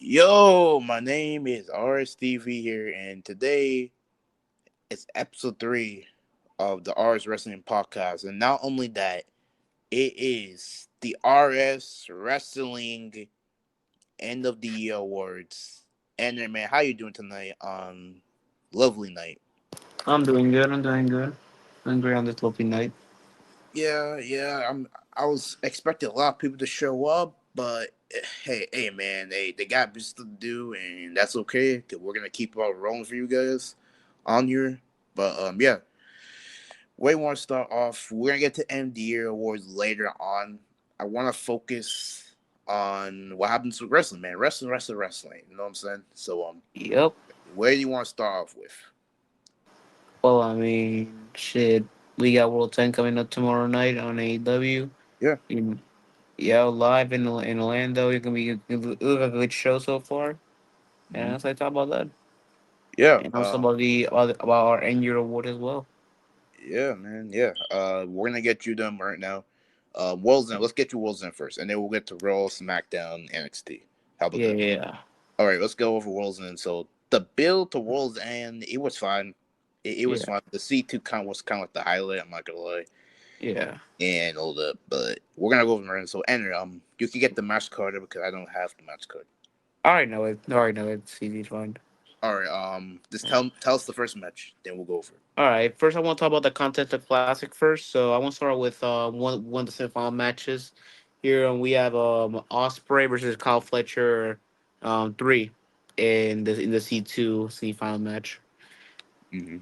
Yo, my name is RSTV here, and today it's episode 3 of the RS Wrestling Podcast. And not only that, it is the RS Wrestling End of the Year Awards. And man, how you doing tonight on lovely night? I'm doing good. I'm doing good. Doing great on this lovely night. Yeah. I was expecting a lot of people to show up, but hey, man, they got business to do, and that's okay. 'Cause we're gonna keep on rolling for you guys on here. But yeah, we want to start off. We're gonna get to end the year awards later on. I want to focus on what happens with wrestling, man. Wrestling. You know what I'm saying? So Yep. where do you want to start off with? Well, I mean, shit. We got World 10 coming up tomorrow night on AEW. Yeah. In, yeah, live in Orlando. It's gonna be it look like a good show so far. Hmm. And as I talk about that, Yeah. and also about our end year award as well. Yeah, man. Yeah. We're gonna get you them right now. World's End. Let's get you World's End first, and then we'll get to Raw, SmackDown, NXT. How about Yeah, that? yeah, All right, let's go over World's End. So the build to World's End, it was fine. It was yeah, fun. The C2 count was kind of like the highlight. I'm not gonna lie, yeah. and all that. But we're gonna go over it. So, Henry, you can get the match card because I don't have the match card. I already know it. I already know it. It's easy to find. All right. Just tell us the first match, then we'll go over it. All right. First, I want to talk about the Contest Classic first. So I want to start with one of the semifinal matches. Here we have Osprey versus Kyle Fletcher, 3 in the C2 semifinal match. Mm-hmm.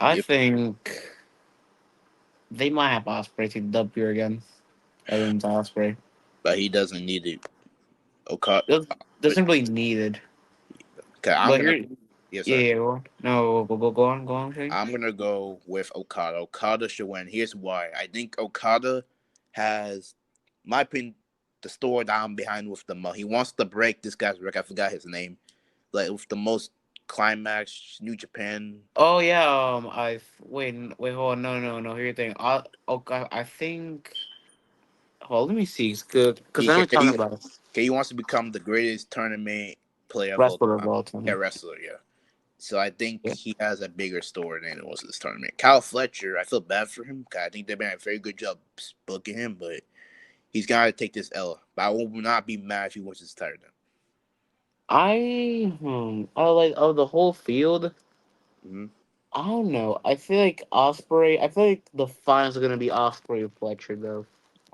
I Yep. think they might have Osprey take the dub here again. Evans Osprey. But he doesn't need it. Okay. They're simply needed. Okay. I'm But gonna. here, Yes, yeah, sir. yeah, no, go on, Shane. I'm gonna go with Okada. Okada should win. Here's why. I think Okada has, my opinion, the storyline behind with the he wants to break this guy's record. I forgot his name. Like with the most climax New Japan. Oh yeah, wait, hold on, no. Here's the thing. Okay, I think. Hold, let me see. It's good because He I know can, we're talking about it. he wants to become the greatest tournament player of all Wrestler of time. all Yeah, time. wrestler. Yeah. So I think Yeah. he has a bigger story than it was this tournament. Kyle Fletcher, I feel bad for him. 'Cause I think they've been a very good job booking him, but he's got to take this L. But I will not be mad if he wins his title. I like of the whole field. Mm-hmm. I don't know. I feel like Osprey. I feel like the finals are gonna be Osprey and Fletcher though.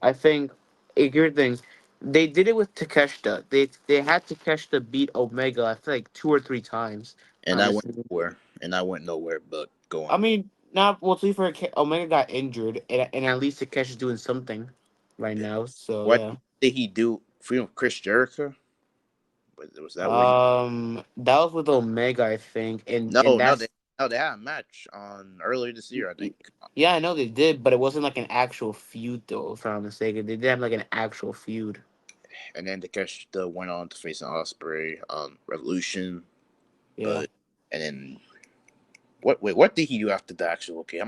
I think. Here's the thing. They did it with Takeshita. They had Takeshita beat Omega. I feel like 2 or 3 times. And On I this. went nowhere. But go I on. mean, not well. To be fair, Omega got injured, and at least Takeshi's doing something right Yeah. now. So What yeah. did he do? Freedom Chris Jericho? Was that what he? That was with Omega, I think, No, and no, they that's no, they had a match on earlier this year, I think. yeah, I know they did, but it wasn't like an actual feud though. If I'm not mistaken, they did have like an actual feud. And then Takeshita went on to face an Osprey on Revolution, Yeah, but and then what? Wait, what did he do after the actual? Okay, I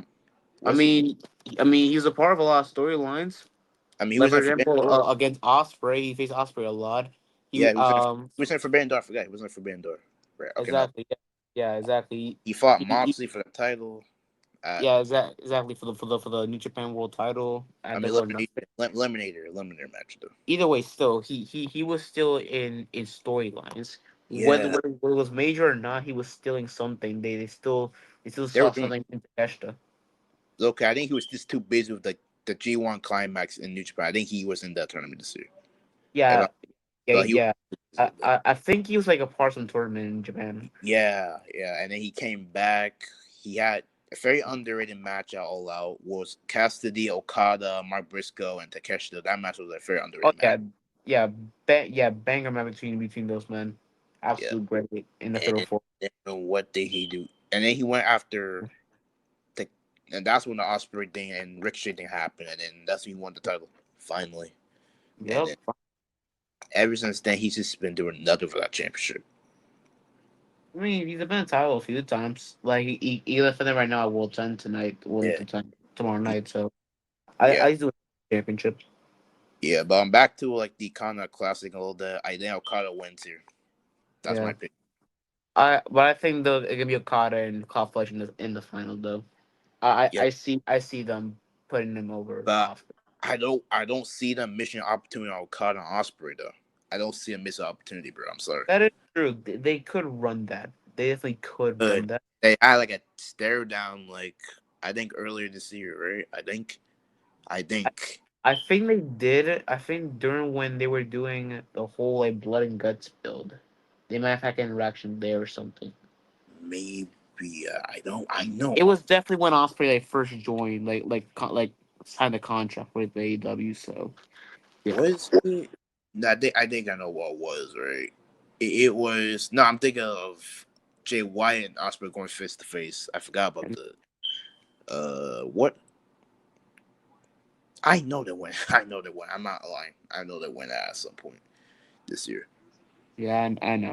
was he? mean, he was a part of a lot of storylines. I mean, he Like was for in Forbidden example, Door. against Osprey, he faced Osprey a lot. He Yeah, he was in Forbidden Door. I forgot he was in Forbidden Door. Right. Okay, no, exactly, yeah, exactly. he fought He, Moxley for the title. At yeah, exactly for the New Japan World Title I at mean, the one. Eliminator match though. Either way, still he was still in storylines. Yeah, Whether it was major or not, he was still in something. They still they were saw doing something in Takeshita. okay. I think he was just too busy with the G1 climax in New Japan. I think he was in that tournament this year. If Yeah, yeah, so he was yeah. too busy I, with that. I I think he was like a part of some tournament in Japan. Yeah, and then he came back. He had a very underrated match at All Out. Was Cassidy, Okada, Mark Briscoe, and Takeshita. That match was a very Oh underrated match. yeah, yeah, banger man between those men. Yeah, Absolute great in the fatal and four. then what did he do? And then he went after the, and that's when the Osprey thing and Ricochet thing happened, and then that's when he won the title finally. And Yep. then ever since then, he's just been doing nothing for that championship. I mean, he's been a title a few times. Like he left it right now at World 10 tonight, Yeah, World 10 tomorrow yeah, night. So yeah. I do a championship. Yeah, but I'm back to like the Kana Classic a little bit. I think Okada wins here. That's Yeah. my pick. But I think though it can be Okada and Kyle Fletcher in the final though. Yep. I see them putting him over But Oscar. I don't see them missing an opportunity on Okada and Osprey though. I don't see them miss an opportunity, bro. I'm sorry. That is true. They could run that. They definitely could But run that. they had like a stare down like I think earlier this year, right? I I, think I think they did it. I think during when they were doing the whole like blood and guts build, they might have had an interaction there or something. maybe I don't I know. It was definitely when Osprey like first joined, like signed a contract with AEW. So yeah. Was it? No, I think I know what it was, right? It was no, I'm thinking of Jay White and Osprey going face to face. I forgot about the what I know they went. I know they went. I'm not lying. I know they went at some point this year. Yeah, I know.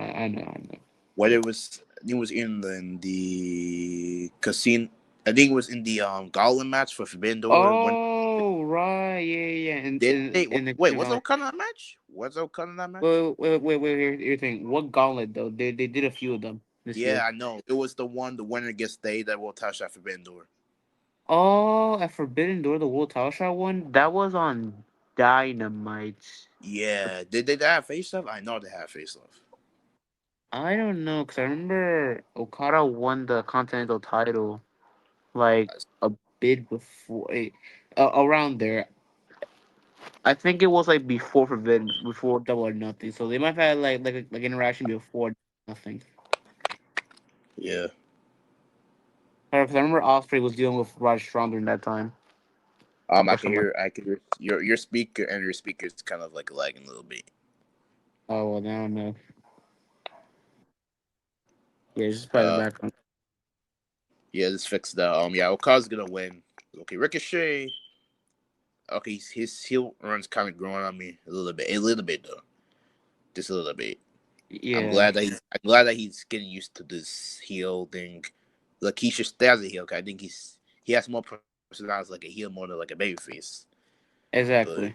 What it was, I think it was in the casino. I think it was in the Gauntlet match for Forbidden Door. When Oh right, yeah. did they? In the Wait, King of was Honor. Okada in that match? Was Okada in that match? Wait. Here's the thing. What gauntlet though? They did a few of them this Yeah, year. I know. It was the winner gets stayed that will touch that Forbidden Door. Oh, at Forbidden Door, the World Title Shot one. That was on Dynamite. Yeah, did they have face off? I know they have face off. I don't know because I remember Okada won the Continental title like a bit before, around there. I think it was like before Forbidden, before Double or Nothing. So they might have had like interaction before Nothing. Yeah, Because I remember Osprey was dealing with Raj Strong during that time I or can something. hear, your speaker and your speaker is kind of like lagging a little bit. Oh well, I don't know. Yeah, just by the Uh, background. yeah, let's fix that. Yeah, Okada's gonna win. Okay, Ricochet. Okay, his heel run's kind of growing on me a little bit though, just a little bit. Yeah, I'm glad that he's getting used to this heel thing. Like he should stay as a heel. 'Cause I think he has more personality as like a heel more than like a babyface. But exactly.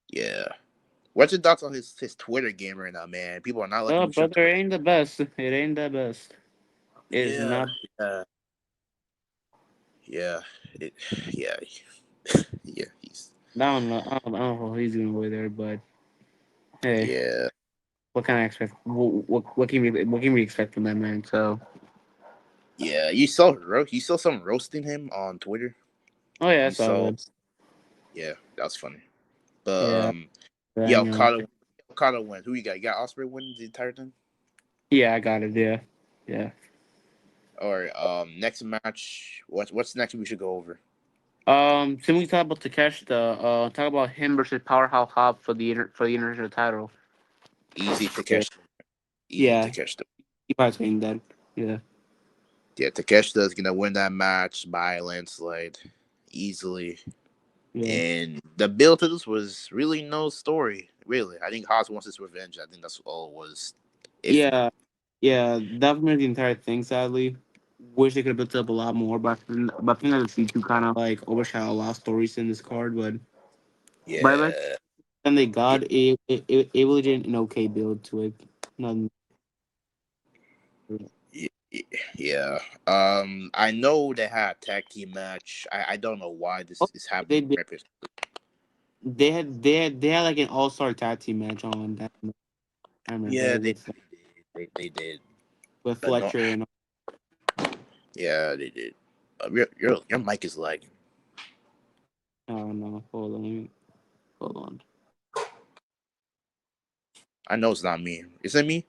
yeah, what's your thoughts on his Twitter game right now, man? People are not liking Well, him shit brother, it Twitter. ain't the best. It ain't the best. It is Yeah, not. yeah, yeah, it, yeah, yeah. I don't know how he's doing over there, but hey, Yeah, what can I expect? What can we expect from that man? So, yeah. You saw some roasting him on Twitter. oh yeah, I You saw saw, that. yeah, that was funny. But Yeah, yeah, you know, Okada wins. Who you got? You got Osprey winning the entire thing. yeah, I got it. Yeah, yeah. Or next match. What's next we should go over? Can we talk about Takeshita? Talk about him versus Powerhouse Hobbs for for the international title. Easy Yeah, Takeshita. Easy yeah. Takeshita. He probably saying that. Yeah, Yeah, Takeshita is gonna win that match by landslide, easily. yeah. And the build to this was really no story. Really, I think Haas wants his revenge. I think that's all it was. If Yeah, yeah, that made the entire thing. Sadly, wish they could have built up a lot more. But I think that the C2 kind of like overshadowed a lot of stories in this card. But yeah, then they yeah, got it really did an okay build to it. Nothing. yeah, yeah. I know they had a tag team match. I don't know why Oh, this is happening. they did. They had like an all star tag team match on that. I remember Yeah, they did. with But no, Fletcher and yeah, they did. Your mic is lagging. oh no, hold on. I know it's not me. Is it me?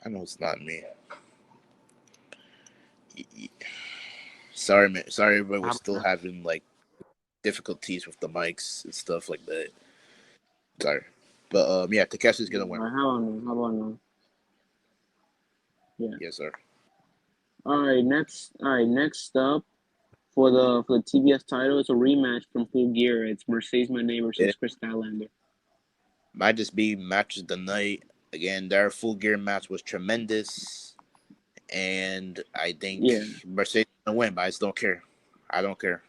I know it's not me. Sorry, man. Sorry, but we're How still about having like difficulties with the mics and stuff like that. Sorry, but yeah, Takeshi's gonna win. how about now? How about now? Yeah. Yes, sir. All right. All right. Next up for the TBS title, it's a rematch from Full Gear. It's Mercedes Moné Yeah, versus Chris Statlander. might just be match of the night. Again, their full gear match was tremendous, and I think Yeah. Mercedes gonna win. But I just don't care. I don't care.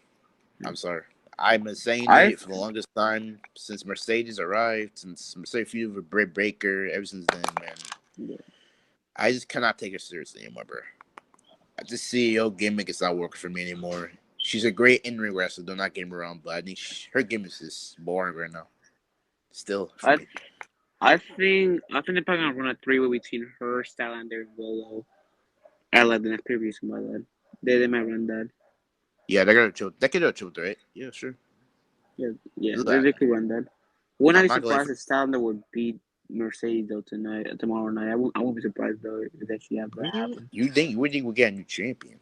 I'm sorry. I've been saying I it for the longest time since Mercedes arrived, since Mercedes feud with Britt Baker. Ever since then, man, I just cannot take her seriously anymore, bro. This CEO gimmick is not working for me anymore. She's a great in-ring wrestler, do not get me wrong, but I think her gimmick is boring right now. Still, for I me. I think they're probably gonna run a three-way between her, Stylander, and Willow. I like the next previous one by that. They might run that. Yeah, they're gonna choke. They could have choked, right? Yeah, sure. Yeah, yeah, Look, they could run that. Would not I'm be not gonna. surprised if Stylander would beat Mercedes though tomorrow night. I won't be surprised though if that actually have that happen. You think we get a new champion?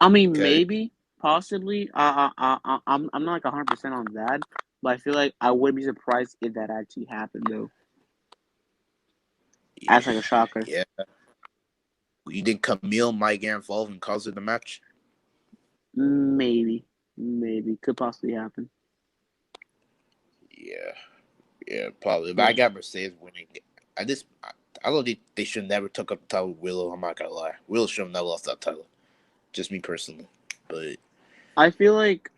I mean, Cause maybe, possibly. I'm not like 100% on that, but I feel like I would be surprised if that actually happened though. That's like a shocker. yeah, you think Camille might get involved and cause it the match? Maybe could possibly happen. Yeah, yeah, probably. But Yeah. I got Mercedes winning. I just, I don't think they should never took up the title with Willow. I'm not gonna lie, Willow should have never lost that title. Just me personally, but I feel like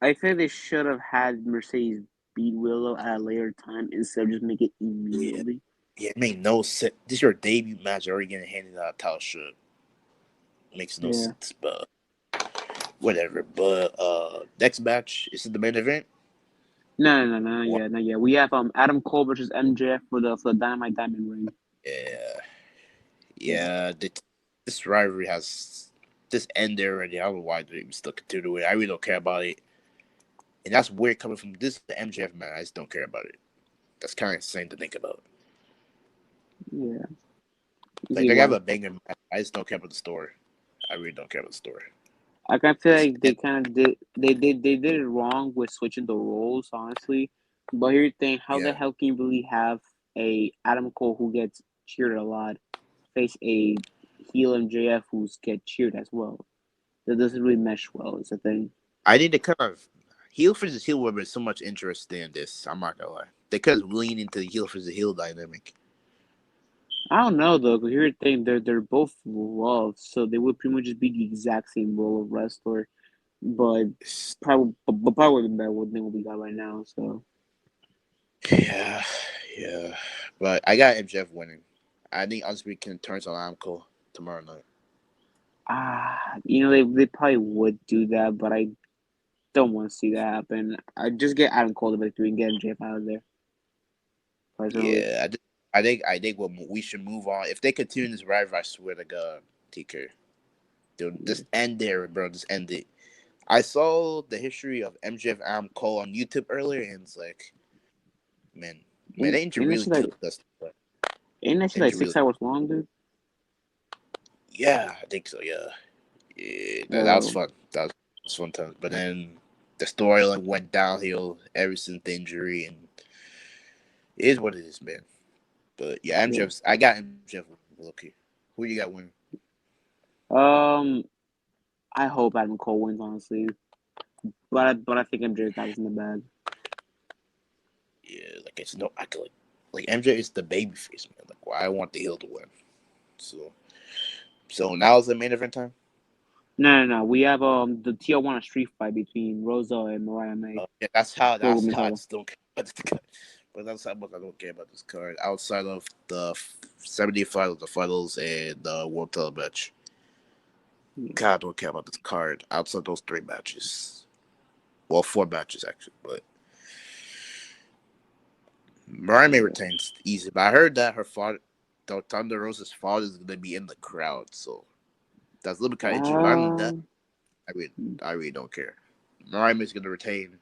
I think they should have had Mercedes beat Willow at a later time instead of just make it yeah, immediately. yeah, it made no sense. This is your debut match, already getting handed out a title shot. Makes no Yeah. sense, but whatever. But next match is the main event. No, not What? yet, not yet. We have Adam Cole versus MJF for the Dynamite Diamond ring. Yeah, Yeah. yeah. This rivalry has this ended already. I don't know why they even still continue it. I really don't care about it, and that's weird coming from this the MJF man. I just don't care about it. That's kind of insane to think about. Yeah. You Like see they have why? a banger match. I just don't care about the story. I really don't care about the story. I kind of feel This like they kind of did it wrong with switching the roles, honestly. But here's the thing: how the yeah. hell can you really have a Adam Cole who gets cheered a lot face a heel MJF who's get cheered as well? That doesn't really mesh well. It's a thing. I think they kind of heel versus heel where there's so much interest in this. I'm not gonna lie. They could lean into the heel versus heel dynamic. I don't know though, because here's the thing: they're both loved, so they would pretty much just be the exact same role of wrestler, but probably would better than what we got right now. So Yeah, yeah. But I got MJF winning. I think Osprey can turn on Amco tomorrow night. they probably would do that, but I don't want to see that happen. I just get Adam Cole the victory and get MJF out of there. Personally, Yeah, I think we should move on. If they continue this rivalry, I swear to God, TK, dude, yeah. just end there, bro. Just end it. I saw the history of MJF Am Cole on YouTube earlier, and it's like, man, Ain't, they injury ain't that really shit like killed us. But ain't that shit like injury six really, hours long, dude? yeah, I think so. Yeah, yeah, that was Oh fun. That was fun time. But then the storyline went downhill ever since the injury, and it is what it is, man. But yeah, yeah. I got MJF lucky. Who you got winning? Um, I hope Adam Cole wins, honestly, but I think MJF got this in the bag. Yeah, like it's no, I could like MJ is the baby face, man. Like, why I want the heel to win. So, so now is the main event time. No. We have the Tijuana street fight between Rosa and Mariah May Yeah, for the that's women's how I title. just don't care about this card. But that's how much I don't care about this card. Outside of the 70 finals, the finals, and the world title match. Yeah. God, I don't care about this card. Outside those three matches, well, four matches actually. But Mariah May Yeah. retains easy. But I heard that her father, Thunder Rosa's father, is gonna be in the crowd. So that's a little bit kind of interesting. But other than that, Um. I really, I really don't care. Mariah May's gonna retain,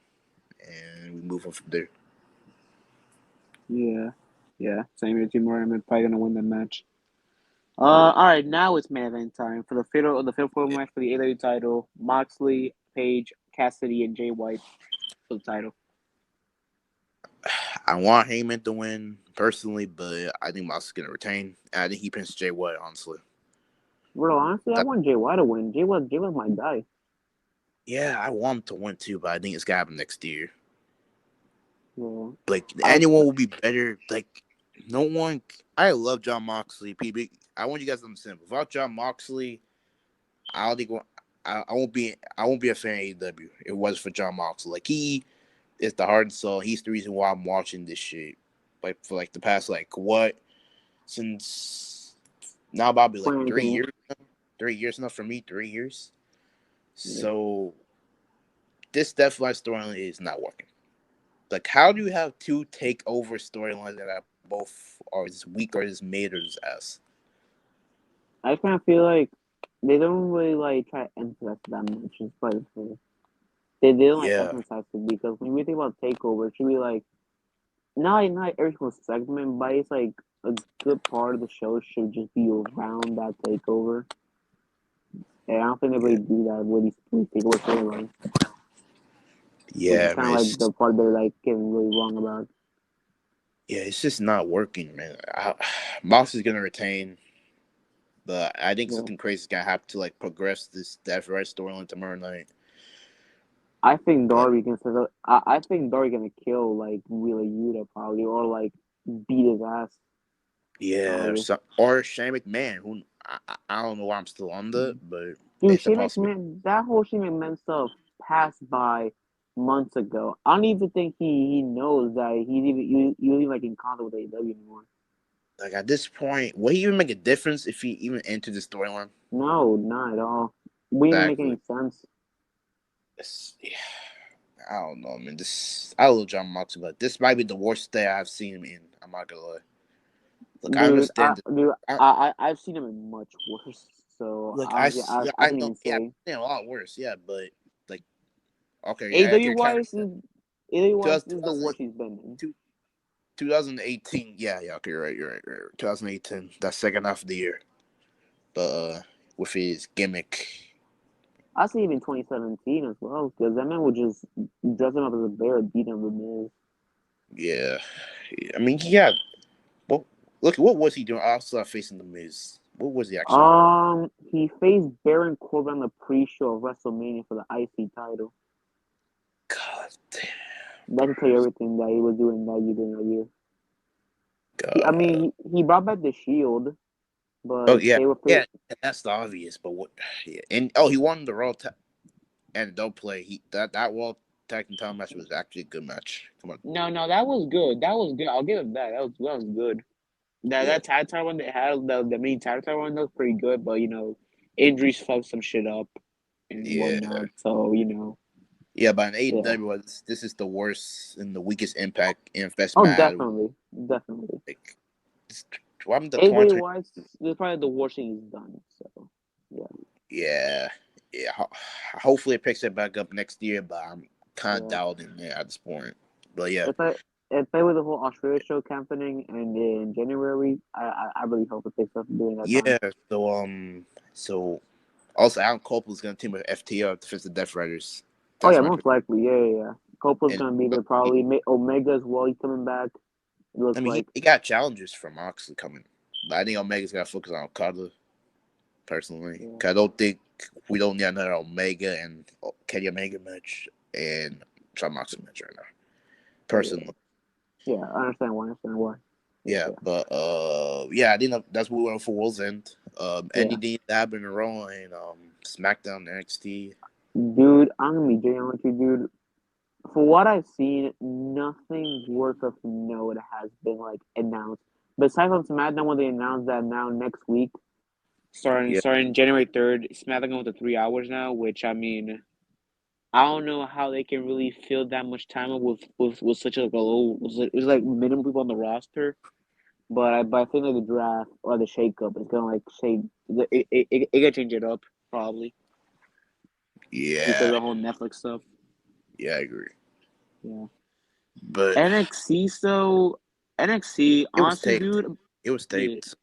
and we move on from there. Yeah. Yeah. Same here, Team Mariah May probably gonna win that match. All right, now it's main event time for the fatal Yeah. match for the AEW title. Moxley, Page, Cassidy, and Jay White for the title. I want Heyman to win personally, but I think Moss is gonna retain. And I think he pins Jay White. Honestly, Bro, honestly, I that, want Jay White to win. Jay White my guy. yeah, I want him to win too, but I think it's gonna happen next year. Yeah. Like I anyone will be better. Like no one. I love John Moxley. PB. I want you guys to understand. Without John Moxley, I don't think. I won't be a fan of AEW. It was for John Moxley. Like he is the heart and soul. He's the reason why I'm watching this shit. Like for like the past like what since now about be like 2019. 3 years now for me. 3 years. Yeah. So this Deathline storyline is not working. Like, how do you have two takeover storylines that are both are as weak or as made or as ass? I kind of feel like they don't really like try to emphasize that much. It's quite funny. They don't like Yeah, emphasize it because when we think about takeover, it should be like not every single segment, but it's like a good part of the show should just be around that takeover. And I don't think they yeah, really do that with these takeover storylines, which is yeah, kind man. of like the part they're like getting really wrong about. Yeah, it's just not working, man. Mox is gonna retain, but I think Yeah. something crazy is gonna have to like progress this Death Right storyline tomorrow night. I think But Darby can set up. I think Darby gonna kill like Wheeler Yuta probably, or like beat his ass yeah, probably. or Shane McMahon, who I don't know why I'm still on that, but Dude, it's a Shane possibility. McMahon, that whole Shane McMahon stuff passed by months ago. I don't even think he knows that he's even like in contact with AEW anymore. Like at this point, will he even make a difference if he even entered the storyline? No, not at all. Wouldn't even make Exactly. any sense. Yeah, I don't know, man. I love John Moxley, but this might be the worst day I've seen him in. I'm not gonna lie. Look, I Dude, understand. I, I've seen him in much worse. So look, honestly, I I can't know. even Yeah, I've say. seen a lot worse. Yeah, but like, okay, yeah, AEW you're carrying wise is AEW wise 2000, is the worst he's been in. 2018. Yeah, yeah, okay, you're right. 2018, that second half of the year. But with his gimmick, I see him in 2017 as well because that man would just dress him up as a bear and beat him with Miz. yeah, I mean, yeah. Well, look, what was he doing outside facing the Miz? What was he actually doing? He faced Baron Corbin on the pre-show of WrestleMania for the IC title. God damn. That can tell you everything that he was doing that year during that year. I God. mean, he brought back the Shield, Oh but yeah, they were pretty. yeah. That's the obvious. But what? Yeah, and oh, he won the and don't play. That Raw tag team title match was actually a good match. Come on. No, that was good. That was good. I'll give him that. That was good. Yeah, That tag title one they had the main tag title one that was pretty good, but injuries fucked some shit up and yeah, whatnot. So yeah. But in yeah. AEW, this is the worst and the weakest Impact Infest Oh, match. definitely. Like, what happened to AJ 2020? wise, this is probably the worst thing he's done. So yeah, Yeah, yeah. Hopefully it picks it back up next year, but I'm kind of yeah. doubting it at this point. But yeah, If I with the whole Australia show happening and in January, I really hope it picks up during that time. yeah. So so also Alan Copeland's gonna team with FTR to face the Death Riders. Oh That's yeah, my most pick. likely, yeah. Copa's And gonna be there probably. Omega as well. He's coming back. It I looks mean, like. he got challenges from Moxley coming, but I think Omega's got to focus on Okada personally. Yeah, 'Cause I don't think we don't need another Omega and Kenny Omega match and John Moxley match right now. yeah, Personally, yeah. I understand why. yeah, Yeah, but yeah, I think that's what we went for World's End. yeah. anything that happened in Raw and SmackDown, NXT. Dude, I'm gonna be genuine with you, dude. For what I've seen, nothing worth of note has been like announced. Besides on SmackDown when they announced that now next week, Yeah, starting January 3rd, SmackDown going to 3 hours now. Which I mean, I don't know how they can really fill that much time up with such a low. It was like minimum people on the roster. But I think like the draft or the shakeup is gonna like shake. It gonna change it up probably because of yeah, the whole Netflix stuff. yeah, I agree. Yeah. But NXT so NXT it was honestly, taped. dude. It was Yeah. taped.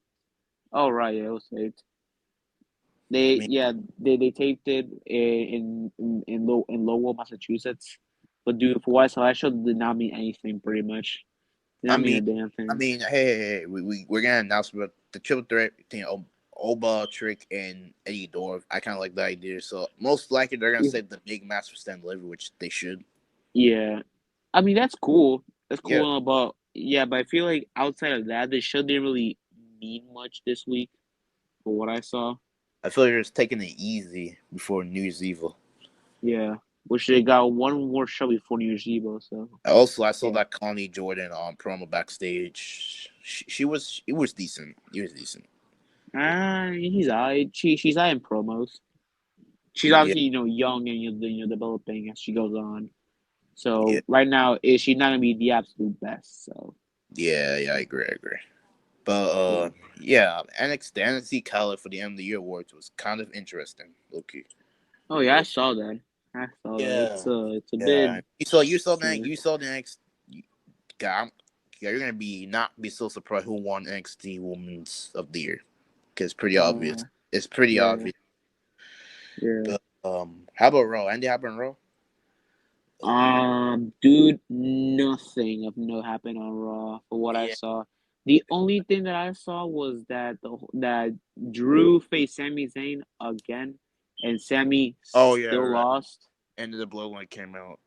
Oh right, yeah, it was taped. I They mean, yeah they taped it in Lowell, Massachusetts. But dude, for what I saw, that show did not mean anything. Pretty much, did I not mean mean, a damn thing. hey, we're gonna announce about the triple threat thing. Oba, Trick, and Eddie Dorf. I kind of like the idea. So most likely they're gonna Yeah, save the big match for Stan Delivery, which they should. yeah. I mean that's cool. That's Yeah, cool, but yeah, but I feel like outside of that, the show didn't really mean much this week for what I saw. I feel like they're just taking it easy before New Year's Eve. Yeah, which they got one more show before New Year's Eve. So Also, I saw yeah, that Connie Jordan promo backstage. It was decent. It was decent. he's alright. She's out in promos. She's Yeah, obviously young and developing as she goes on. yeah, So right now, is she not gonna be the absolute best? So yeah. I agree. I agree. But yeah. yeah, NXT Khaled for the end of the year awards was kind of interesting. Okay. Oh yeah, I saw that. I saw that. Yeah, It's a bit. yeah. Yeah. You saw the next. God, yeah, you're gonna be not be so surprised who won NXT Women's of the Year because it's pretty obvious. Uh, It's pretty yeah, obvious. yeah. But how about Raw? Andy happened Raw? Dude, nothing of no happened on Raw for what I Yeah. saw. The only thing that I saw was that Drew faced Sami Zayn again, and Sami Oh yeah, still right. lost. End of the Bloodline came out.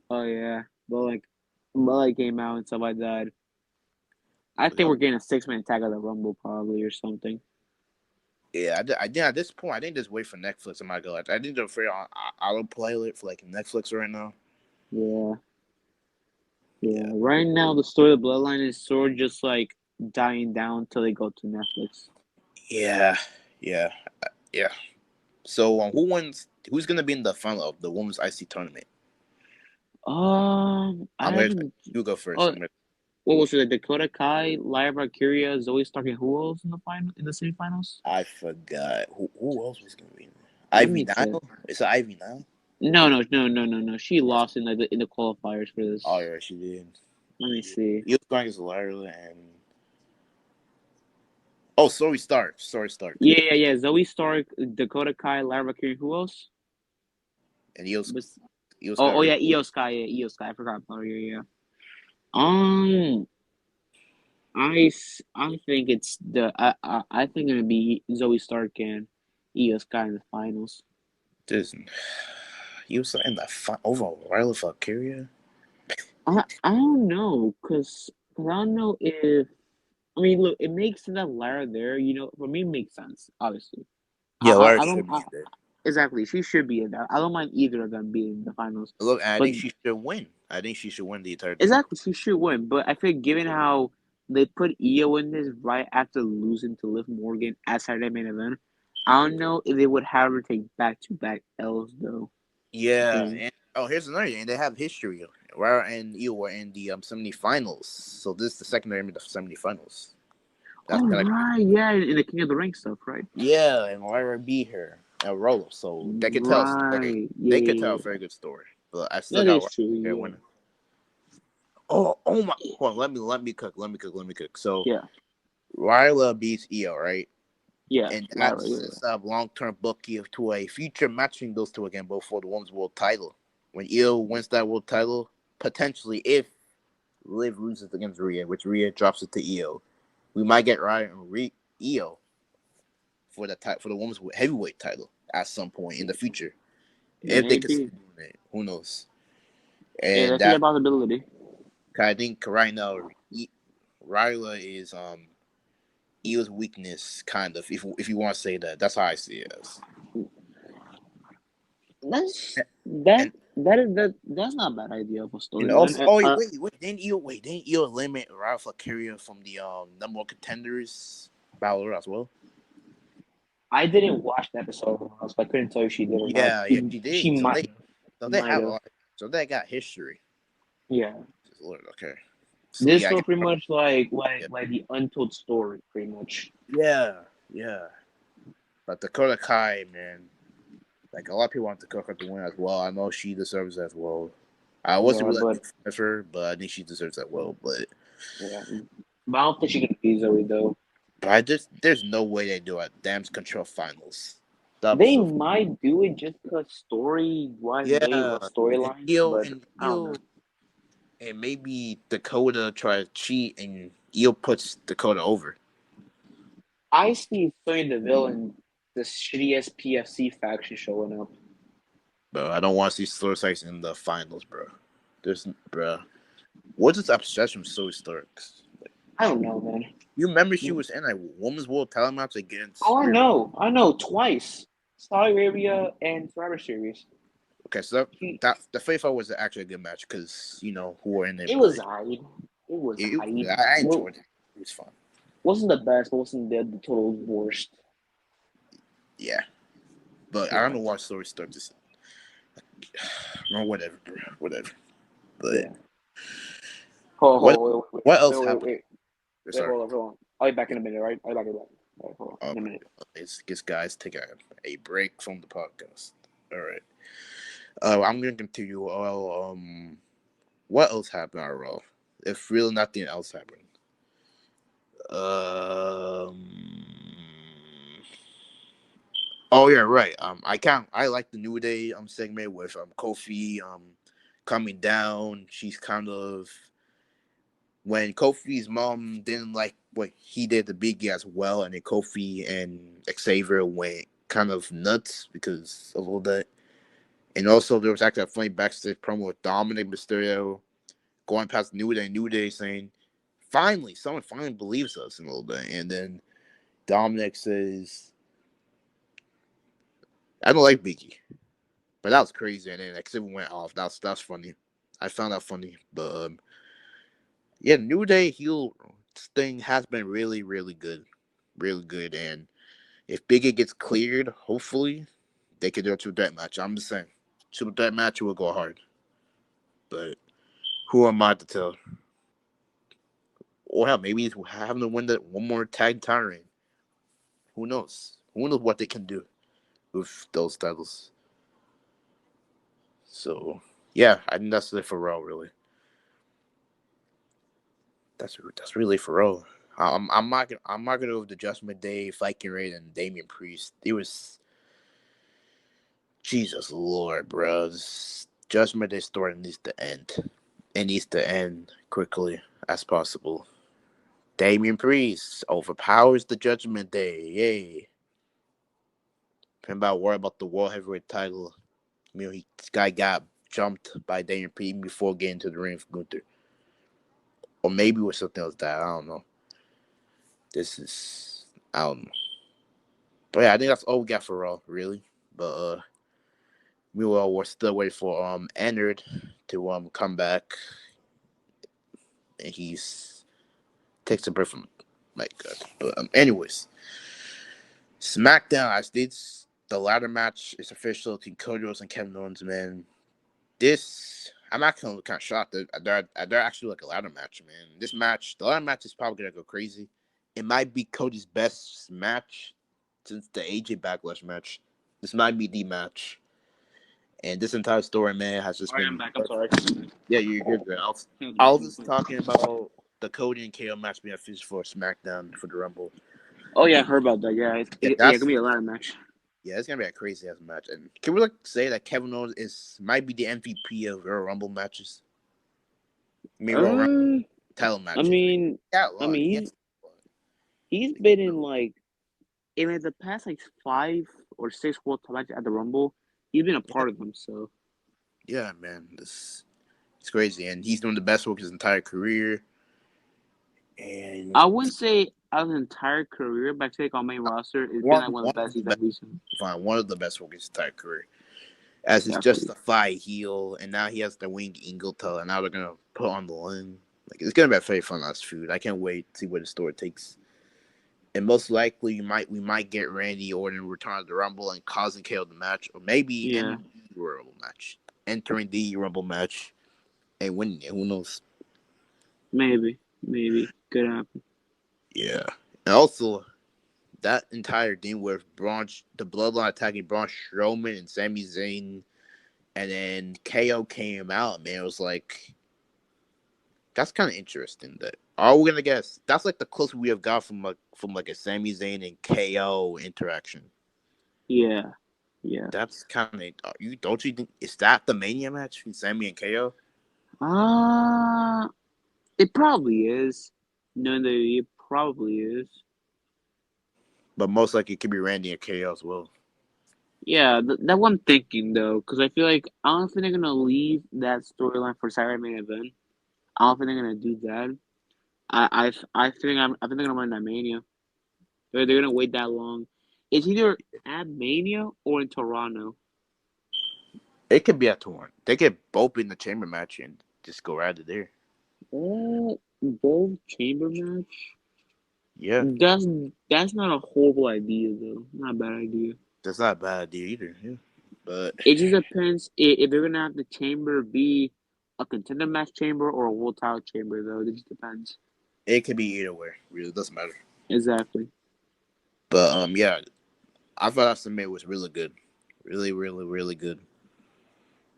Oh yeah, but like came out and stuff like that. I think Yeah, we're getting a 6-man tag of the Rumble probably or something. I did at this point. I think just wait for Netflix. I might go. I think they're free on autoplay it for like Netflix right now. Yeah, yeah. Yeah, Right now, the story of Bloodline is sort of just like dying down till they go to Netflix. yeah, yeah, yeah. So who wins? Who's gonna be in the final of the women's IC tournament? I I'm gonna haven't. you go first. Oh, what was it? Dakota Kai, Lyra Valkyria, Zoe Stark, and who else in the semifinals? I forgot who else was gonna be in there. Let Ivy me check. Nile. It's Ivy Nile. No. She Or, lost in the qualifiers for oh this. yeah, she did. Let me Yeah. see. He was going against Lyra and oh, sorry, Stark. Sorry, Stark. Yeah. Zoe Stark, Dakota Kai, Lyra Valkyria, who else? And he was Bes- he was Oh, got yeah, Io Sky. Yeah, Io Sky. I forgot about her. Yeah. Um, I think it's I think it'll be Zoe Stark and Io Sky in the finals. this. He was in the over Lyra Valkyria. I don't know, cause I don't know if I mean look, it makes sense that Lara there. For me, it makes sense. Obviously, Yeah, Lyra I don't should be there. exactly. She should be in there. I don't mind either of them being in the finals, Look, I but think she should win. I think she should win the entire thing. exactly she should win. But I think given how they put Io in this right after losing to Liv Morgan at Saturday main event, I don't know if they would have her take back-to-back L's though. Yeah, And and oh, here's another thing. They have history. Lyra and Io were in the semifinals, so this is the second time in the semifinals. That's oh kind of right, yeah, in the King of the Ring stuff, right? yeah, and Lyra beat her and Rolo, so they could tell a story. Right, They could tell a yeah. very good story. But I still That got is Lyra true. there Yeah. winning. Oh my! Hold on, let me cook. So Yeah. Lyra beats Io, right? Yeah. And that Lyra. Yeah. sets up long-term booking to a future matching those two again, both for the women's world title. When Io wins that world title, potentially if Liv loses against Rhea, which Rhea drops it to Io, we might get Ryan and Io for the women's heavyweight title at some point in the future. If they Maybe. consider doing it, who knows? Yeah, And that's a good that possibility. I think right now, Ryla is Io's weakness, kind of. If you want to say that, that's how I see it as. That's that And that is that's not a bad idea of a and storyline. also, oh didn't Io limit Ralph Lacaria from the number one contenders battle as well? I didn't watch the episode, so I couldn't tell you she did or not. Yeah, she She did. might have. So they Might have a have. lot. So they got history. Yeah. Lord, okay. So This yeah, I story guess, pretty much like yeah, the untold story, pretty much. yeah, yeah. But Dakota Kai, man, like a lot of people want Dakota Kai to win as well. I know she deserves it as well. I wasn't Yeah, really a but big fan of her, but I think she deserves that well. yeah, but I don't think she can beat Zoe though. But there's no way they do it. Damage Control Finals. That'd be They so. might do it just because story wise they Yeah, love and storylines, but I don't know. And maybe Dakota try to cheat, and Io puts Dakota over. I see Sonya Deville and the shitty SPFC faction showing up. Bro, I don't want to see Story Sites in the finals, bro. Bro. What's this obsession with Zoe Starks? I don't know, man. You remember she was in a women's world title match against Oh, Rhea? I know, twice. Saudi Arabia and Survivor Series. Okay, so He, that the Fatal Four was actually a good match because you know who were in it, it but was high. It was high. I Well, enjoyed it. It was fun. wasn't the best, but wasn't the total worst. Yeah, but I don't Yeah, know why story starts. No, whatever, bro. Whatever. But yeah. Hold, what hold, what else happened? Sorry. hold on. I'll be back in a minute, right? I'll be back in a minute. All right, hold on, Oh, in a minute. it's guess guys take a break from the podcast. All right. I'm gonna continue. What else happened at Raw? If really nothing else happened. Um. Oh yeah, right. I like the New Day segment with Kofi coming down. She's kind of when Kofi's mom didn't like what he did to Biggie as well, and then Kofi and Xavier went kind of nuts because of all that. And also there was actually a funny backstage promo with Dominic Mysterio going past New Day saying, "Finally, someone finally believes us" in a little bit, and then Dominic says, "I don't like Biggie." But that was crazy, and then Xavier went off. That's funny. I found that funny, but yeah, New Day heel thing has been really good, really good. And if Biggie gets cleared, hopefully they could do a triple threat match. I'm just saying, triple threat match will go hard. But who am I to tell? Or hell, maybe having to win that one more tag title reign. Who knows? Who knows what they can do with those titles? So yeah, I think that's it for Raw. Really, that's really for Raw. I'm not gonna go with the Judgment Day, Viking Raid, and Damian Priest. It was Jesus Lord, bro. This Judgment Day story needs to end. It needs to end quickly as possible. Damian Priest overpowers the Judgment Day. Yay. Him about worry about the World Heavyweight title. You know, this guy got jumped by Damian Priest before getting to the ring for Gunther. Or maybe it was something else that I don't know. This is I don't know. But yeah, I think that's all we got for Raw, really. But meanwhile, we're still waiting for Ennard to come back, and he's takes a break from my God. But anyways, SmackDown. I did the ladder match is official between Cody Rhodes and Kevin Owens. Man, this I'm actually kind of shocked that they're actually like a ladder match. Man, this match, the ladder match is probably gonna go crazy. It might be Cody's best match since the AJ Backlash match. This might be the match. And this entire story, man, has just All right, I'm been back. I'm sorry. yeah, you're good. I was just talking about the Cody and KO match being official for SmackDown for the Rumble. Oh yeah, I heard about that. Yeah, Yeah, yeah, gonna be a ladder match. yeah, it's gonna be a crazy ass match. And can we like say that Kevin Owens is might be the MVP of Royal Rumble matches? I mean, Royal Rumble Uh, title I matches. mean, Yeah, a I lot. mean, Yes. he's been in like in like the past like 5 or 6 World Cup matches at the Rumble. He's been a Yeah, part of them. So yeah, man, this it's crazy, and he's doing the best work his entire career. And I wouldn't say out of his entire career, but I think on main roster, it's been like one of one the of best the he's best, had recently. fine, one of the best work his entire career. As his Definitely. justified heel, and now he has the wing eagle tail, and now they're gonna put on the line. Like it's gonna be a very fun last feud. I can't wait to see where the story takes. And most likely, we might get Randy Orton return to the Rumble and causing KO the match, or maybe Yeah, end the Rumble match, entering the Rumble match and winning it. Who knows? maybe could happen. Yeah. And also, that entire thing with the Bloodline attacking Braun Strowman and Sami Zayn, and then KO came out. Man, it was like that's kind of interesting. That are we gonna guess? That's like the closest we have got from like a Sami Zayn and KO interaction. Yeah, yeah. That's kind of you don't you think is that the Mania match between Sami and KO? Uh it probably is. No, it probably is. But most likely it could be Randy and KO as well. Yeah, that one thinking though, because I feel like I don't think they're gonna leave that storyline for Saturday main event. I don't think they're gonna do that. I think they're gonna run that Mania. They're gonna wait that long. It's either at Mania or in Toronto. It could be a torn. They could both be in the chamber match and just go right to there. Both chamber match. Yeah, That's that's not a horrible idea though. Not a bad idea. that's not a bad idea either. Yeah, but It just depends if they're gonna have the chamber be a contender match chamber or a world title chamber though. It just depends. it could be either way. Really doesn't matter. Exactly. But yeah, I thought that submit was really good, really, really, really good.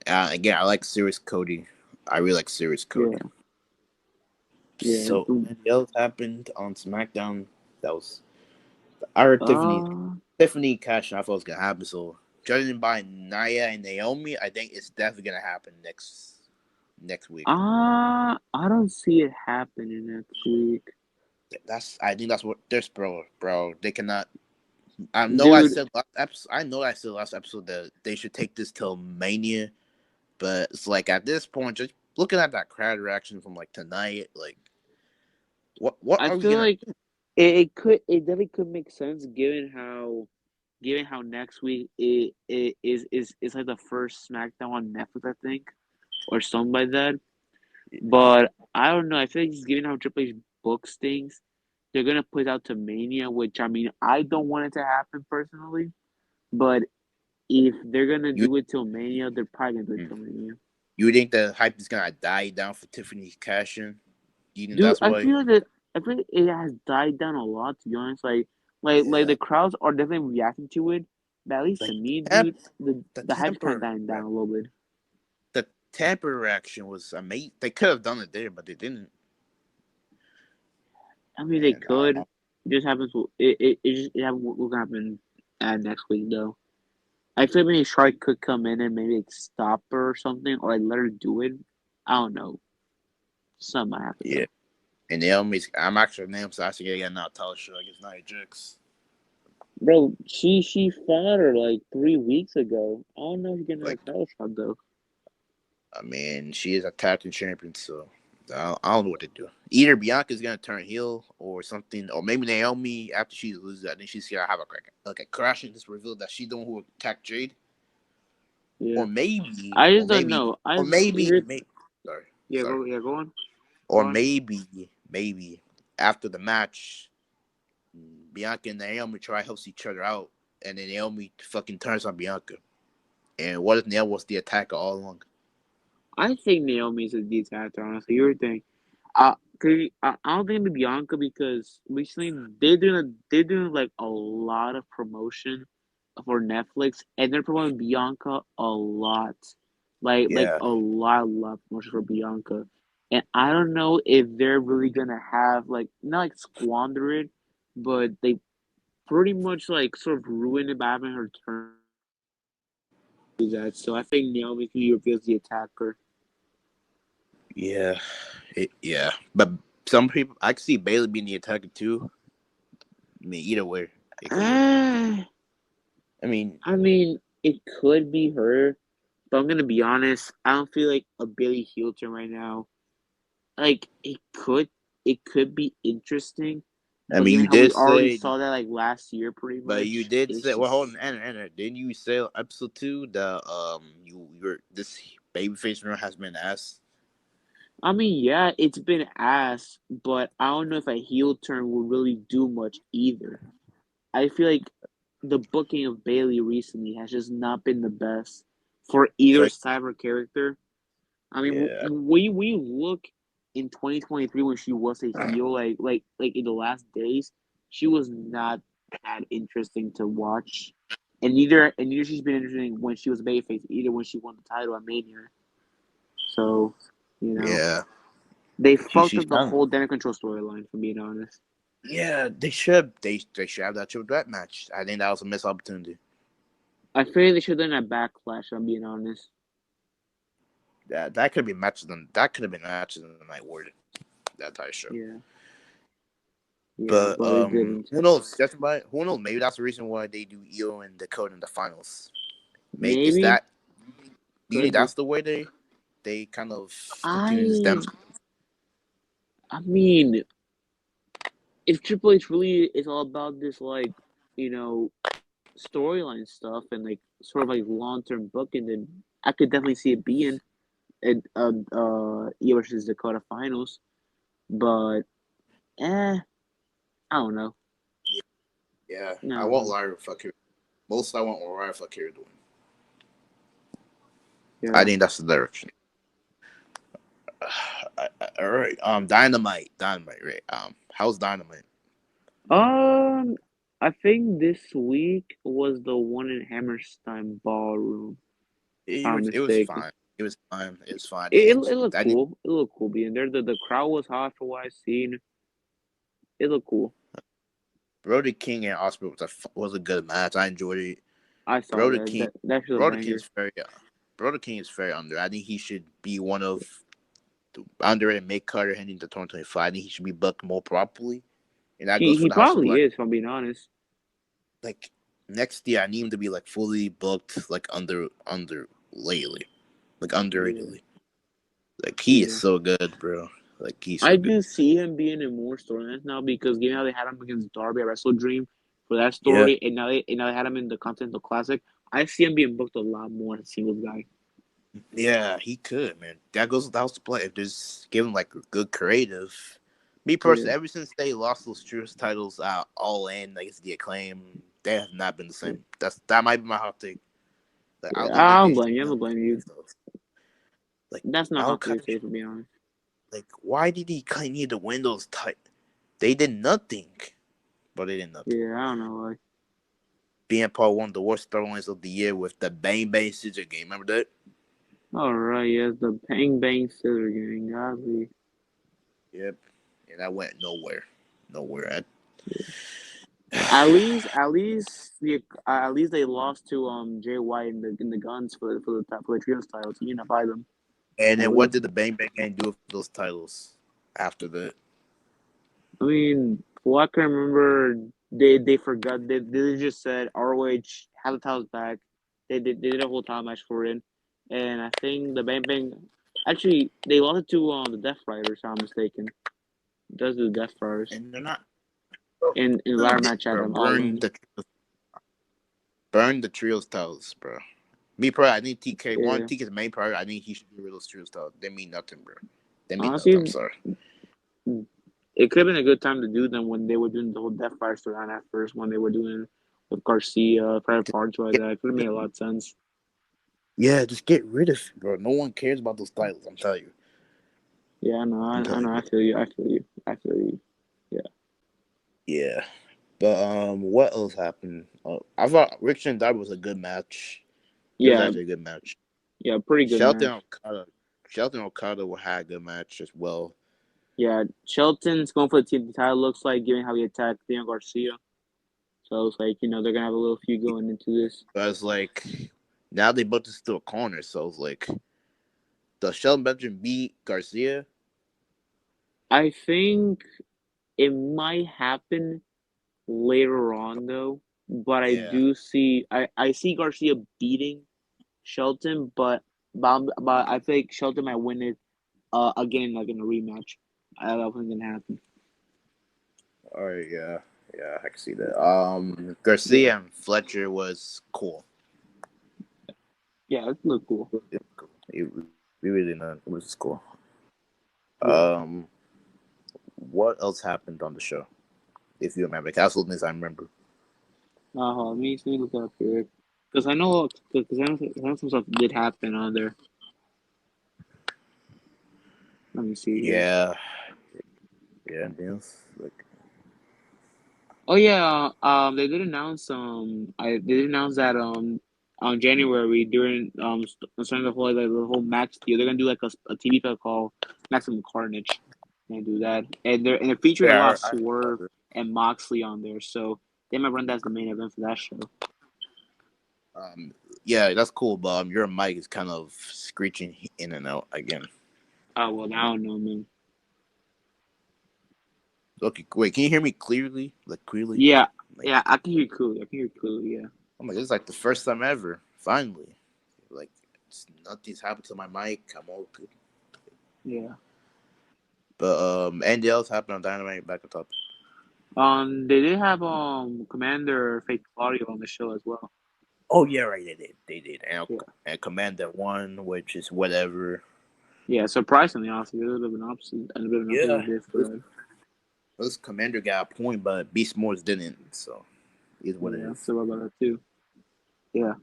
Again, I like Serious Cody. I really like Serious Cody. Yeah. Yeah. So, anything else happened on SmackDown? That was I heard Uh, Tiffany Cash. I thought it was gonna happen. So, judging by Nia and Naomi, I think it's definitely gonna happen next week. I don't see it happening next week. I think that's what there's bro. They cannot. I know I Dude, said last episode. I know I said last episode that they should take this till Mania, but it's like at this point, just looking at that crowd reaction from like tonight, like what I are we feel gonna? like it definitely could make sense given how next week is like the first SmackDown on Netflix, I think, or something like that. But I don't know. I feel like just given how Triple H books things, they're gonna put it out to Mania, which I mean I don't want it to happen personally. But if they're gonna You do it till Mania, they're probably gonna do it till Mania. you think the hype is gonna die down for Tiffany Cashin? You think Dude, that's why? I feel like it has died down a lot to be honest. Like Yeah, the crowds are definitely reacting to it. But at least to like me, temp, dude, the the hype's kinda temper, dying down a little bit. the temper reaction was amazing. They could have done it there, but they didn't. I mean they And could. It just happens it happens what's gonna happen next week though. I feel like maybe Shark could come in and maybe like stop her or something, or like let her do it. I don't know. Something might happen yeah, though. and Naomi's. I'm actually named so I should get now tell show against Nia Jax. Bro, she fought her like 3 weeks ago. I don't know if you're getting Like, a title shot though. I mean, she is a tag team champion, so I don't know what to do. Either Bianca's gonna turn heel or something, or maybe Naomi after she loses, I think she's gonna have a crash and just reveal that she's the one who attacked Jade, Yeah. or maybe, I or just don't maybe, know. or maybe, maybe. Sorry. Go on. Go Or on. maybe after the match, Bianca and Naomi try to help each other out, and then Naomi fucking turns on Bianca. And what if Naomi was the attacker all along? I think Naomi's a D attacker, honestly. You're saying I don't think it'd be Bianca because recently they're doing like a lot of promotion for Netflix and they're promoting Bianca a lot. Like Yeah, a lot of promotion for Bianca. And I don't know if they're really gonna have like not like squander it, but they pretty much like sort of ruin it by having her turn do that. So I think Naomi can be revealed as the attacker. yeah, yeah. But some people, I can see Bailey being the attacker too. I mean, either way, it could work. Ah, I mean, I mean, it could be her, but I'm gonna be honest. I don't feel like a Billy heel turn right now. Like it could be interesting, I but mean, given you how we did already say, saw that like last year, pretty but you much, did it's say, well, hold just. on, Anna, didn't you say episode 2 that you're this babyface run has been asked? I mean, yeah, it's been asked, but I don't know if a heel turn will really do much either. I feel like the booking of Bailey recently has just not been the best for either So side of her character. I mean, yeah, when you look in 2023 when she was a heel, like in the last days, she was not that interesting to watch, and neither she's been interesting when she was babyface, either when she won the title at Mania. So, you know, yeah, they fucked she's up the done. whole Damage Control storyline. For being honest, Yeah, they should have that triple threat match. I think that was a missed opportunity. I feel like they should have done a backlash. I'm being honest. That could be matches on that could have been matches on the night awarded that entire show. Yeah, yeah, But but it didn't. who knows? Just by who knows? Maybe that's the reason why they do Io and Dakota in the finals. May is Maybe that do you think could be. that's the way they kind of continue this I them? I mean. if Triple H really is all about this, like, you know, storyline stuff and like sort of like long term booking, then I could definitely see it being at Io versus Dakota finals. But I don't know. Yeah, I won't No, lie with fuck here. Most I want Mariah fuck here doing. I yeah. think that's the direction. All right. Dynamite. Right. How's Dynamite? Um, I think this week was the one in Hammerstein Ballroom, if I'm It was mistaken. fine. It was fine. It was fine. It looked cool. It looked cool being there. The crowd was hot for what I seen. It looked cool. Brody King and Osprey was a good match. I enjoyed it. I saw Brody that. King, That was a Brody King banger. is very, Brody King is very under. I think he should be one of the underrated mid Carter heading to 2025. I think he should be booked more properly, and that goes for He the House of probably Black. is, if I'm being honest. Like next year, I need him to be like fully booked, like under lately, like Yeah, underratedly. Like he is yeah. so good, bro. Like he's I so good. do see him being in more storylines now because given how they had him against Darby at Wrestle Dream for that Yeah, story, and now they had him in the Continental Classic. I see him being booked a lot more as a singles guy. yeah, he could, man. That goes with the House of Black. If there's given like a good creative. Me Yeah, personally, ever since they lost those Truest titles out all in, like it's the acclaim, they have not been the yeah. same. That might be my hot take. Like I Yeah. don't think I AJ don't should blame you. be I on don't blame you. those. Like That's not hot for you to Malachi, say, to be honest. like why did he kind of need to win those titles? They did nothing, but they did nothing. Yeah, I don't know why. Being part one of the worst storylines of the year with the Bang Bang Scissor Game. Remember that? All right, yes, the Bang Bang Scissor Gang, godly. Yep. And that went nowhere. Nowhere. At least they lost to Jay White in the guns for the trios title to unify them. And At then what least. did the Bang Bang Gang do with those titles after that? I mean, for what I can remember, they forgot they just said ROH had the titles back. They did a whole time match for it, and I think the Bang Bang actually they lost it to the Death Riders. If I'm mistaken. It does the Death Riders And they're not. in the Who ladder did, match at bro? All In. Burn the trios titles, bro. Me, probably, I think TK one. Yeah, TK's main priority. I think he should be rid of those trios titles. They mean nothing, bro. They mean nothing. I'm honestly, sorry. it could have been a good time to do them when they were doing the whole Death Fire storyline at first. When they were doing with Garcia, private parts like that, it could have made a lot of sense. Yeah, just get rid of it, bro. No one cares about those titles. I'm telling you. Yeah, I know, I'm I telling you, know, I bro. feel you, I feel you, I feel you. Yeah, Yeah. But what else happened? I thought Rich and Darby was a good match. It was yeah, actually a good match. yeah, pretty good Shelton match. Okada, Shelton Okada will have a good match as well. Yeah, Shelton's going for the team title. Looks like given how he attacked Daniel Garcia, so it's like they're gonna have a little feud going into this. But it's like now they both just to a corner, so it's like does Shelton Benjamin beat Garcia? I think it might happen later on though, but Yeah. I see Garcia beating Shelton, but I think Shelton might win it again like in a rematch. I don't think gonna happen. Oh yeah, yeah, I can see that. Yeah, Garcia and Fletcher was cool. yeah, it looked cool. It was cool. We really know it was cool. Yeah. Um, what else happened on the show? If you remember, Castle things I remember. Let me look it up here because I know some stuff did happen on there. Let me see here. Yeah, yeah, anything else? Like, Oh yeah, they did announce that on January during starting the whole Max deal, they're gonna do like a TV show called Maximum Carnage and do that, and they're featuring a lot yeah, of I heard about Swerve it. and Moxley on there, so they might run that as the main event for that show. Um, yeah, that's cool, but your mic is kind of screeching in and out again. Oh well, I don't know, man. Okay, wait, can you hear me clearly? Like clearly? Yeah, Like, yeah, I can hear you clearly. I can hear you clearly. Yeah, I'm like, this is like the first time ever. Finally, like, nothing's happened to my mic. I'm all good. yeah. But anything else happened on Dynamite? Back on top. They did have Commander Fake Claudio on the show as well. Oh yeah, right. They did. Yeah, And Commander One, which is whatever. yeah. Surprisingly, honestly, it would have been opposite, and a bit of an Yeah, opposite day for that. this Commander got a point, but Beast Morse didn't. So is what it Yeah, is. so about that too. Yeah.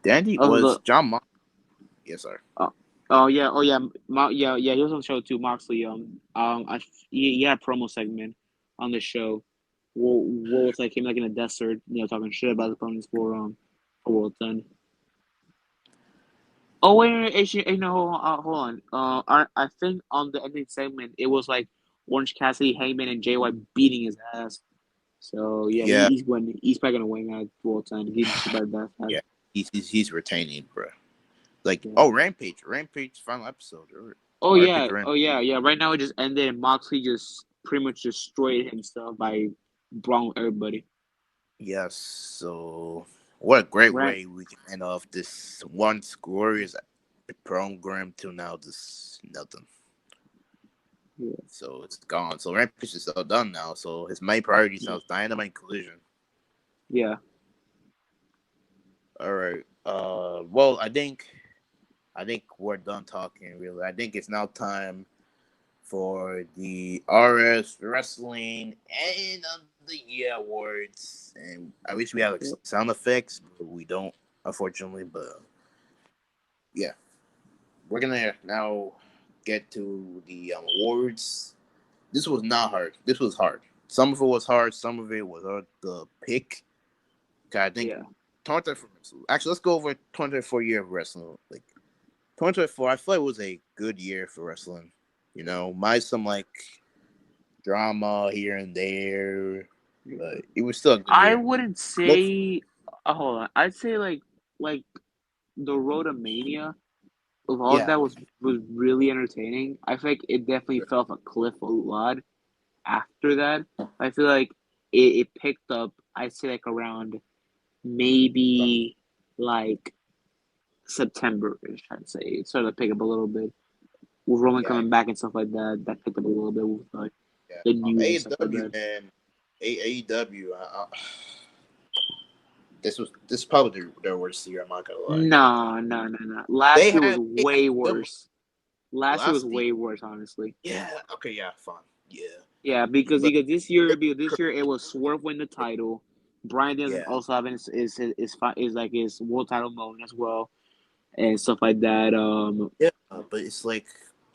Dandy Also, was the John. Yes, sir. oh, oh yeah, oh yeah, yeah. He was on the show too. Moxley. He had a promo segment on the show. What was like him like in a desert, talking shit about the opponents for World End. Oh wait, actually, no, hold on. I think on the ending segment it was like Orange Cassidy, Heyman, and JY beating his ass. So yeah, Yeah, he's winning. He's probably gonna win at World End. He's just about that fast. yeah. He's retaining, bro. Like, Yeah. oh, Rampage final episode, or Oh Rampage, yeah, Rampage. oh yeah, yeah. Right now it just ended, and Moxley just pretty much destroyed himself by brawling with everybody. Yes. So, what a great Right. way we can end off this once glorious program till now. Just nothing. Yeah. So it's gone. So Rampage is all done now. So his main priority now Yeah. is Dynamite Collision. Yeah. All right. Well, I think we're done talking. Really, I think it's now time for the RS Wrestling and of the Year Awards. And I wish we had like Yep. sound effects, but we don't, unfortunately. But yeah, we're gonna now get to the awards. This was not hard. This was hard. Some of it was hard. Some of it was hard to pick. 'Cause I think Yeah. 2024. Actually, let's go over 2024 year of wrestling. Like 2024, I feel like it was a good year for wrestling. Might some like drama here and there, but it was still a good I year. wouldn't Most, say. Hold on. I'd say like the Road to Mania of all of yeah, that was really entertaining. I feel like it definitely fell off a cliff a lot after that. I feel like it picked up. I'd say like around maybe like September-ish. I'd say it started to pick up a little bit with Roman yeah, I coming agree. back and stuff like that. That picked up a little bit with like Yeah, the news and stuff like AEW that. man, AEW. This is probably their worst year. I'm not gonna lie. No, no, no, no. They Last year was had they had way good ones. worse. Last year was Last year, way worse, honestly. yeah, okay, yeah, fine, yeah, Yeah, because but this year it was Swerve win the title. Brian Danielson yeah, also having is like his world title moment as well and stuff like that. yeah, but it's like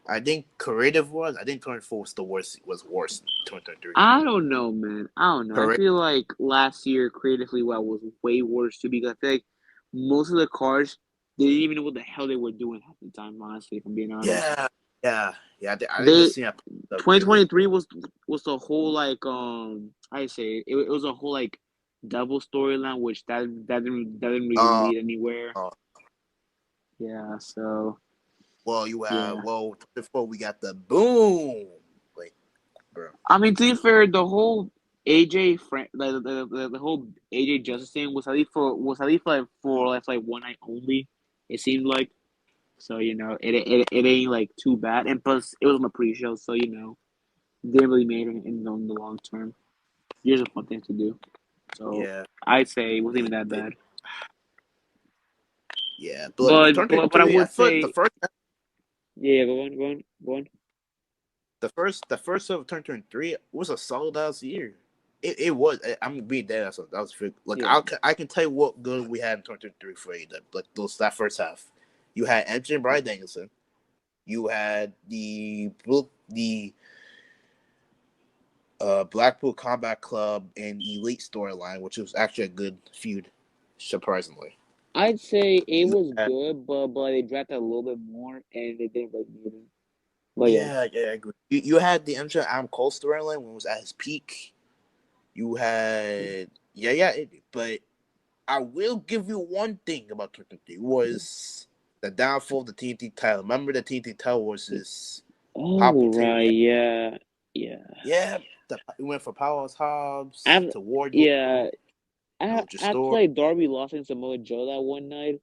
I think creative was. I think 24 was the worst. Was worse than 2023. I don't know, man. I don't know. I Correct. feel like last year creatively well was way worse too because I feel like most of the cards they didn't even know what the hell they were doing half the time. Honestly, if I'm being honest, Yeah, yeah. I think the they scene really. 2023 was the whole like I say it was a whole like double storyline which that didn't really Uh, lead anywhere. uh, Yeah, so well, you have yeah. before we got the boom. Like, bro. I mean, to be fair, the whole AJ the whole AJ Justice thing was at least for like one night only. It seemed like so it ain't like too bad, and plus it was on a pre-show, so didn't really matter in the long term. Here's a fun thing to do, so Yeah, I'd say it wasn't they, even that they, bad. yeah. But like But I 2023, I would feel like the say first, yeah. Go on. the first of 2023 was a solid ass year. It was. I'm gonna be there. So that was like Yeah. I can tell you what good we had in 2023 for AEW. Like that first half, you had MJ and Brian Danielson. You had the Blackpool Combat Club and Elite storyline, which was actually a good feud, surprisingly. I'd say it You was had, good, but they drafted a little bit more, and they didn't really need it. But yeah. yeah, I agree. You had the MJ Adam Cole storyline when it was at his peak. You had but I will give you one thing about 2023 was the downfall of the TNT title. Remember the TNT title was this hot Oh potato. right, yeah, yeah. Yeah, we went from Powerhouse Hobbs I to Wardlow, yeah. just After store. like Darby lost in Samoa Joe that one night,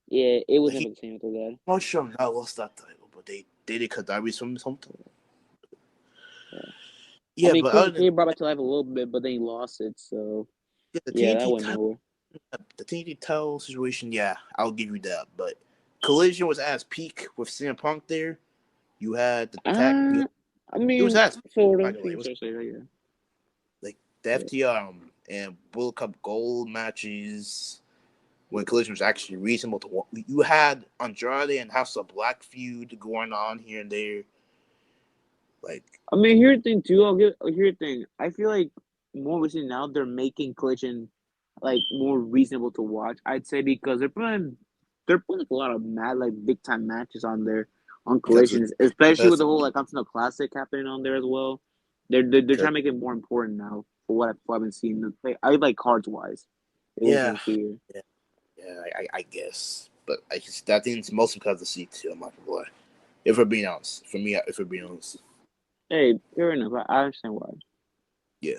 yeah, it was But never the same after that. I'm not sure I lost that title, but they did it because Darby's from something. Yeah. I Yeah, mean, but other than K brought back to life a little bit, but then he lost it. So yeah, the yeah, that TNT went title, nowhere. the TNT title situation, yeah, I'll give you that. But Collision was at its peak with CM Punk there. You had the tag. Uh, I It was mean, at its peak, sort by of. the way. You It can was say that, yeah. like the Yeah. FTR and World Cup Gold matches when Collision was actually reasonable to watch. You had Andrade and House of Black feud going on here and there. Like, I mean, here's the thing too. Here's the thing. I feel like more recently now they're making Collision like more reasonable to watch. I'd say because they're putting like, a lot of like big time matches on there on because Collisions, especially with because the whole like Continental Classic happening on there as well. They're because trying to make it more important now for what I've been seeing. I like cards wise. What yeah, can see here? yeah, yeah. I guess, but I think it's mostly because of the C2. I'm not gonna lie. If we're being honest, for me, if we're being honest, Hey, fair enough. I understand why. yeah.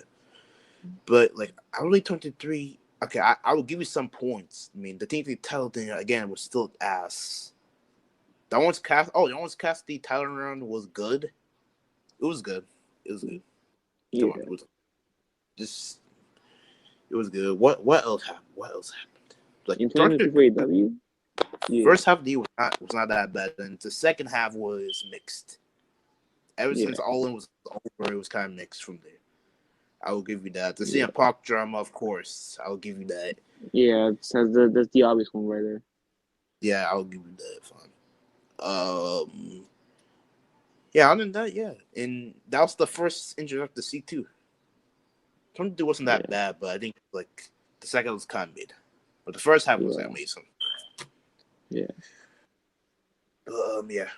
But like, I really turned to three. Okay, I will give you some points. I mean, the thing they title thing again was still ass. That one's cast. Oh, that one's cast. The title run was good. It was good. It was good. Come on, Yeah. it was just. It was good. What else happened? What else happened? Like In Dark 2022 for AEW? Yeah. first half of the year was not that bad, and the second half was mixed. Ever Yeah. since All In was over, it was kind of mixed from there. I will give you that. The Yeah. CM Punk drama, of course. I will give you that. Yeah. That's the obvious one right there. Yeah, I will give you that. Fine. Um, yeah. Other than that, yeah, and that was the first introduction to C2. 22 wasn't that Yeah. bad, but I think like the second was kind of mid, but the first half was Yeah. amazing. Yeah. Yeah.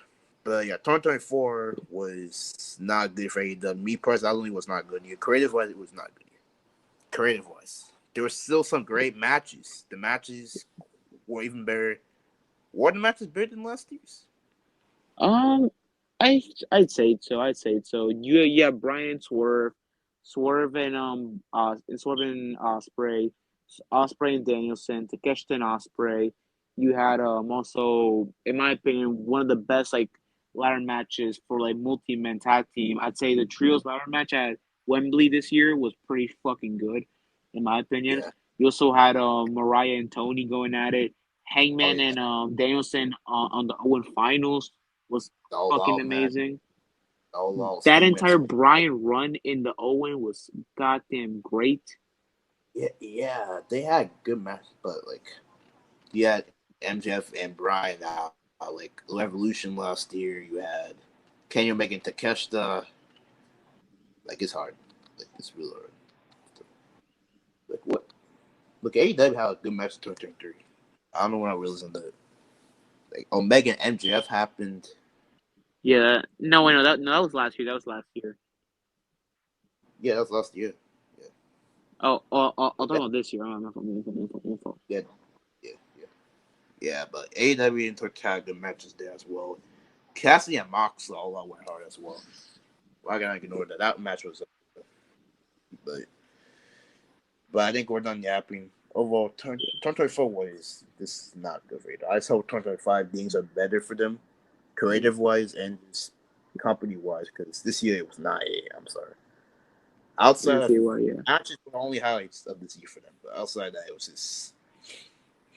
But yeah, 2024 was not good for AEW. Me personally was not good. Yeah, creative wise, it was not good. Creative wise, there were still some great matches. The matches were even better. Were the matches better than last year's? Um, I I'd say so. I'd say so. You have Brian Swerve and Swerve and Osprey and Danielson, Takeshita and Osprey. You had also, in my opinion, one of the best like ladder matches for like multi-man tag team. I'd say the trios ladder match at Wembley this year was pretty fucking good, in my opinion. Yeah. You also had Mariah and Tony going at it. Oh Hangman yeah. and Danielson on the Owen finals was All fucking out match. amazing. All out That steam and entire Bryan run in the Owen was goddamn great. yeah, they had good matches, but like you had MJF and Brian out. Like Revolution last year, you had Kenyon making Takeshita. Like it's hard. Like it's real hard. Like what? Look, AEW had a good match in 2023. I don't know when I realized that. Like Omega and MJF happened. Yeah, no, wait, no, that was last year. That was last year. Yeah, that was last year. Yeah, I'll talk yeah, about this year. yeah, yeah, yeah. Yeah, but AEW and Torque had good matches there as well. Cassidy and Mox all out went hard as well. Why can I ignore that? That match was, but I think we're done yapping. Overall, 2024 was this is not good for it. I just hope 2025 things are better for them, creative wise and company wise, because this year it was not. I'm sorry. Yeah, I Outside of see why. Yeah, matches were the only highlights of this year for them, but outside of that, it was just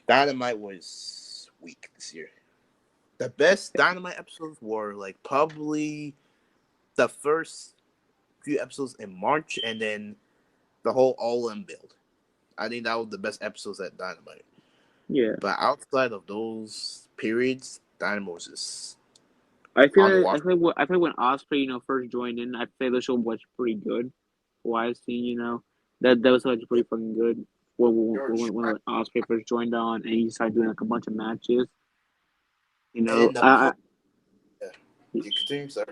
Dynamite was weak this year. The best Dynamite episodes were like probably the first few episodes in March, and then the whole All In build. I think that was the best episodes at Dynamite. yeah. But outside of those periods, Dynamite was just I feel like unwatchable. I feel like when Osprey first joined in, I feel the show was pretty good. What I've seen, that was like pretty fucking good. When Osprey first joined on and he started doing like a bunch of matches, And then the I punk. Yeah. You continue, sir.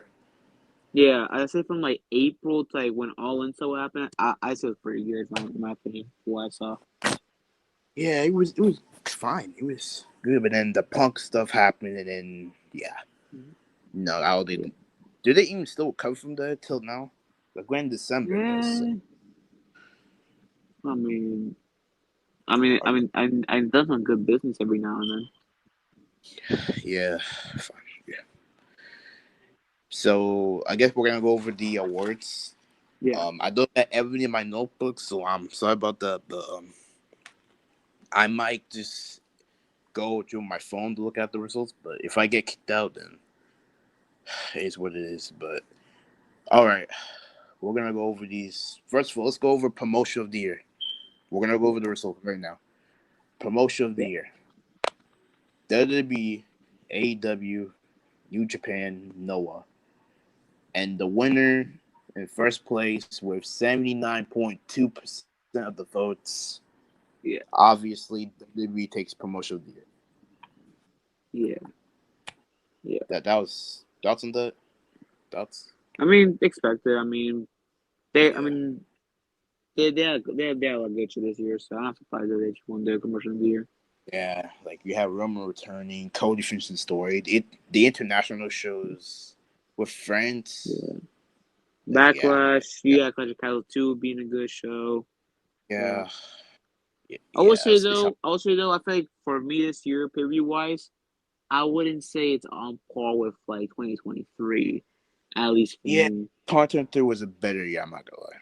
yeah, I say from like April to like when All In so happened, I say it was pretty good in my opinion. What I saw. Yeah, it was fine. It was good, but then the punk stuff happened, and then yeah, no, I Yeah. didn't. Do they even still come from there till now? Like when December, yes. Yeah. I mean, I done some good business every now and then. Yeah, fine. Yeah. So I guess we're gonna go over the awards. Yeah. I don't have everything in my notebook, so I'm sorry about the. I might just go through my phone to look at the results, but if I get kicked out, then it is what it is. But all right, we're gonna go over these. First of all, let's go over promotion of the year. We're gonna go over the results right now. Promotion of the Yeah. year: WWE, AEW, New Japan, Noah, and the winner in first place with 79.2% of the votes. Yeah. Obviously, WWE takes promotion of the year. Yeah. Yeah. That was thoughts on that. Thoughts? I mean, expected. I mean, they. I Yeah. mean, they had a good shit this year, so I'm not surprised that they just won the commercial of the year. Yeah, like you have Roman returning, Cody finishing the story. The international shows with friends. Yeah. Like yeah, Backlash. yeah, You got Clash of Castle 2 being a good show. Yeah. yeah, I would yeah. say It's though. I would say though. I feel like for me this year, pay per view wise, I wouldn't say it's on par with like 2023. At least for yeah. me. 2023 was a better year. I'm not gonna lie.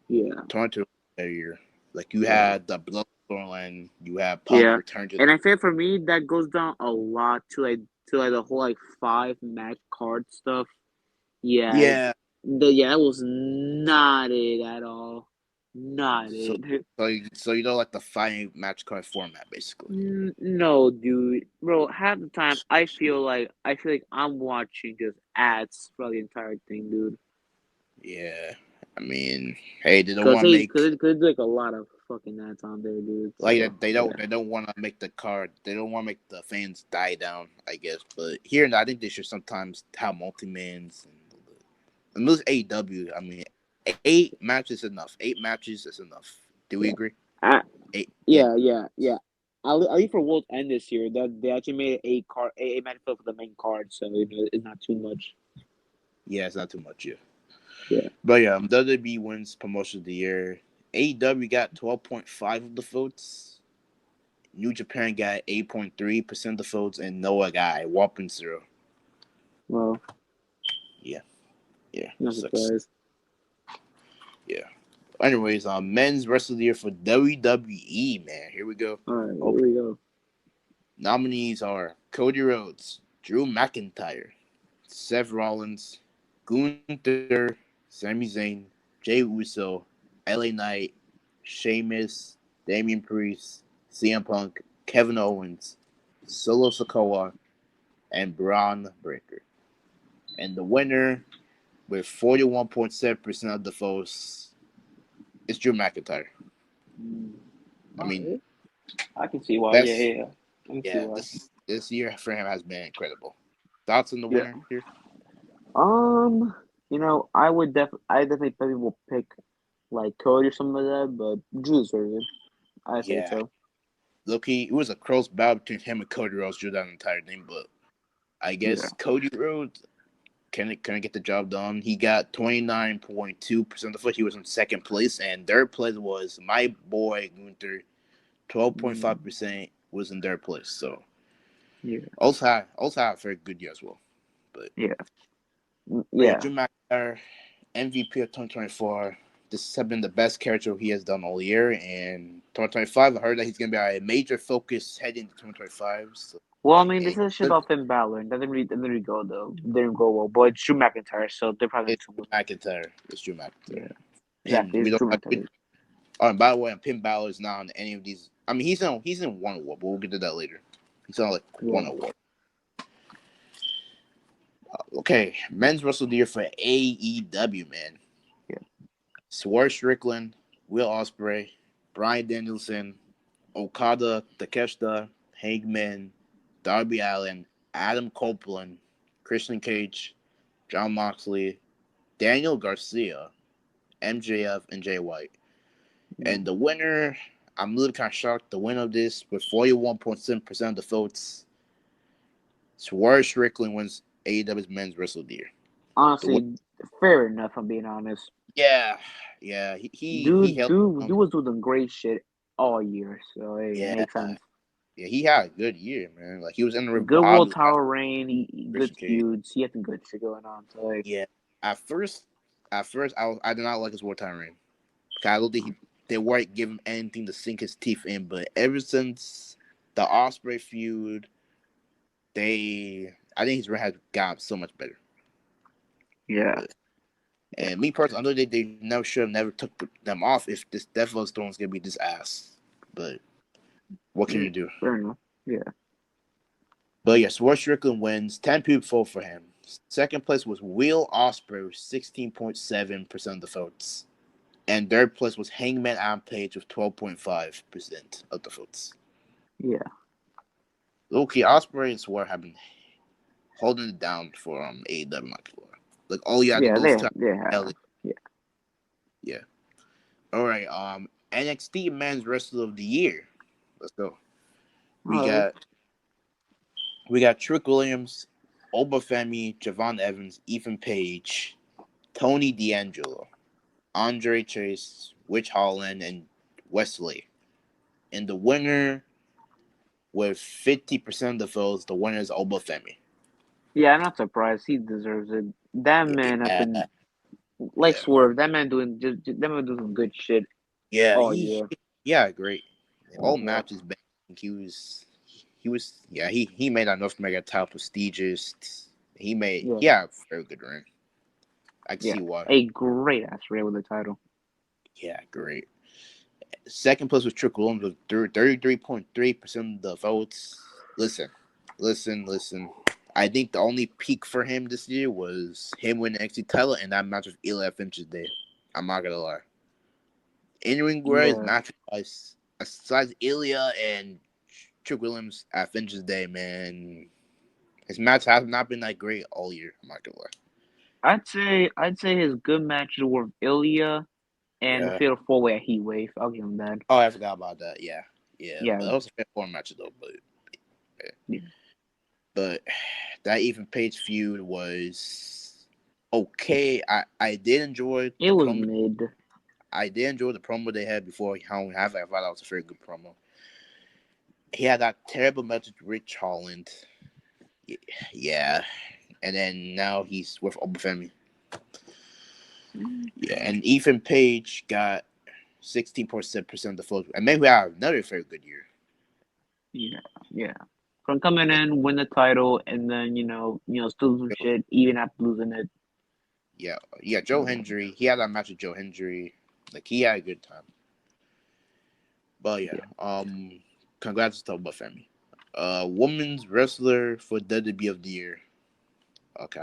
Yeah. 2023 was a better year. Like you Yeah. had the blood storyline. You had Punk Yeah. return to And the I feel for me that goes down a lot to like the whole like 5 match card stuff. Yeah. yeah. That was not it at all. Not So it. so you know like the fighting match card format basically. No, dude, bro. Half the time, I feel like I'm watching just ads for the entire thing, dude. Yeah. I mean, hey, they don't Cause want to hey, cause make it, cause it's like a lot of fucking ads on there, dude. So yeah, they don't want to make the card. They don't want to make the fans die down. I guess, but here and I think they should sometimes have multi-mans and those AEW. I mean, 8 matches is enough. 8 matches is enough. Do we yeah, agree? I, Eight. Yeah. yeah. At least for World End this year, that they actually made a match for the main card, so it's not too much. Yeah, it's not too much. Yeah. Yeah. But yeah, WWE wins promotion of the year. AEW got 12.5 of the votes. New Japan got 8.3% of the votes, and Noah got a whopping zero. Well, Yeah, yeah, not sucks. surprised. Yeah. Anyways, men's wrestler of the year for WWE, man. Here we go. All right, Oh, here we go. nominees are Cody Rhodes, Drew McIntyre, Seth Rollins, Gunther, Sami Zayn, Jay Uso, LA Knight, Sheamus, Damian Priest, CM Punk, Kevin Owens, Solo Sikoa, and Braun Breaker. And the winner, with 41.7% of the votes, is Drew McIntyre. Mm, I all mean, right. I can see why. Yeah, best yeah, yeah. I can see yeah, why. this year for him has been incredible. Thoughts on the Yeah. winner here? Um, I definitely probably will pick like Cody or something like that, but Drew deserves it. I say Yeah, so. look, it was a close battle between him and Cody Rhodes through that entire thing, but I Yeah. guess Cody Rhodes can get the job done. He got 29.2% of the vote. He was in second place, and third place was my boy Gunther. Mm, 12.5% was in third place. So yeah. also had a very good year as well. But Yeah. But yeah, Yeah. Drew McIntyre, MVP of 2024. This has been the best character he has done all year. And 2025, I heard that he's going to be a major focus heading into 2025. So, Well, I like, mean, this is shit off Finn Balor, and that didn't really go though. Didn't go well. But it's Drew McIntyre, so they're probably it's gonna Drew someone. McIntyre. It's Drew McIntyre. Yeah. And Exactly. we It's don't Drew have. McIntyre. Oh, and by the way, Pin Balor is not on any of these. I mean, he's in one award, but we'll get to that later. He's on like one Yeah. award. Okay, men's wrestle of the year for AEW, man. Yeah. Swerve Strickland, Will Ospreay, Bryan Danielson, Okada, Takeshita, Hangman, Darby Allin, Adam Copeland, Christian Cage, John Moxley, Daniel Garcia, MJF, and Jay White. Yeah. And the winner, I'm a little kind of shocked. The winner of this, with 41.7% of the votes, Swerve Strickland wins AEW's Men's Wrestle of the Year. The win- Honestly, fair enough. I'm being honest. yeah, yeah, he Dude, held. dude, dude was doing great shit all year, so hey, it Yeah, makes sense. yeah, he had a good year, man. Like he was in the Good revival World last Tower reign, good Christian Cage. feuds. He had some good shit going on. So hey, Yeah, at first, At first, I did not like his wartime reign. I don't think they weren't giving him anything to sink his teeth in. But ever since the Osprey feud, I think his reign has gotten so much better. Yeah. But, and me personally, I know they never should have never took them off if this Death Valley Storm is gonna be this ass. But what can Yeah. you do? Fair enough. Yeah. But yes, Swerve Strickland wins. 10 people vote for him. Second place was Will Ospreay with 16.7% of the votes. And third place was Hangman Adam Page with 12.5% of the votes. Yeah. Okay, Ospreay and Swerve have been holding it down for AEW Montreal. Like all you had to Yeah. do is tell They have. LA. Yeah. Yeah. All right. NXT Men's Wrestler of the Year. Let's go. We All right. got Trick Williams, Obafemi, Javon Evans, Ethan Page, Tony D'Angelo, Andre Chase, Witch Holland, and Wesley. And the winner with 50% of the votes, the winner is Obafemi. Yeah, I'm not surprised. He deserves it. That man have Yeah, been like yeah, Swerve. That man doing that man doing some good shit yeah. all year. Yeah, great. All Yeah. matches back. He made that North America title prestigious. Yeah. He had a very good ring. I can Yeah. see why. A great ass Ray with the title. Yeah, great. Second place was Trick Williams with 33.3% of the votes. Listen. I think the only peak for him this year was him winning the NXT title and that match with Ilya Finch's Day. I'm not gonna lie. In ring wise, Yeah. match wise, besides Ilya and Trick Williams at Finch's Day, man, his match has not been that great all year. I'm not gonna lie. I'd say his good matches were Ilya and the Yeah. Fatal 4-Way at Heat Wave. I'll give him that. Oh, I forgot about that. Yeah. Yeah. But that was a fair form match though. Yeah. Yeah. But that Ethan Page feud was okay. I did enjoy It the was promo. mid. I did enjoy the promo they had before Halloween Havoc. I thought that was a very good promo. He had that terrible match with Rich Holland. Yeah. And then now he's with Obafemi. Yeah. And Ethan Page got 16.7% of the vote. And maybe we have another very good year. Yeah. From coming in, win the title, and then still do shit even after losing it. Yeah. Joe Hendry. He had that match with Joe Hendry. Like he had a good time. But yeah, Yeah. congrats to Obafemi. Women's wrestler for WWE of the year. Okay,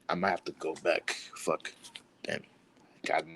I might have to go back. Fuck, damn, God,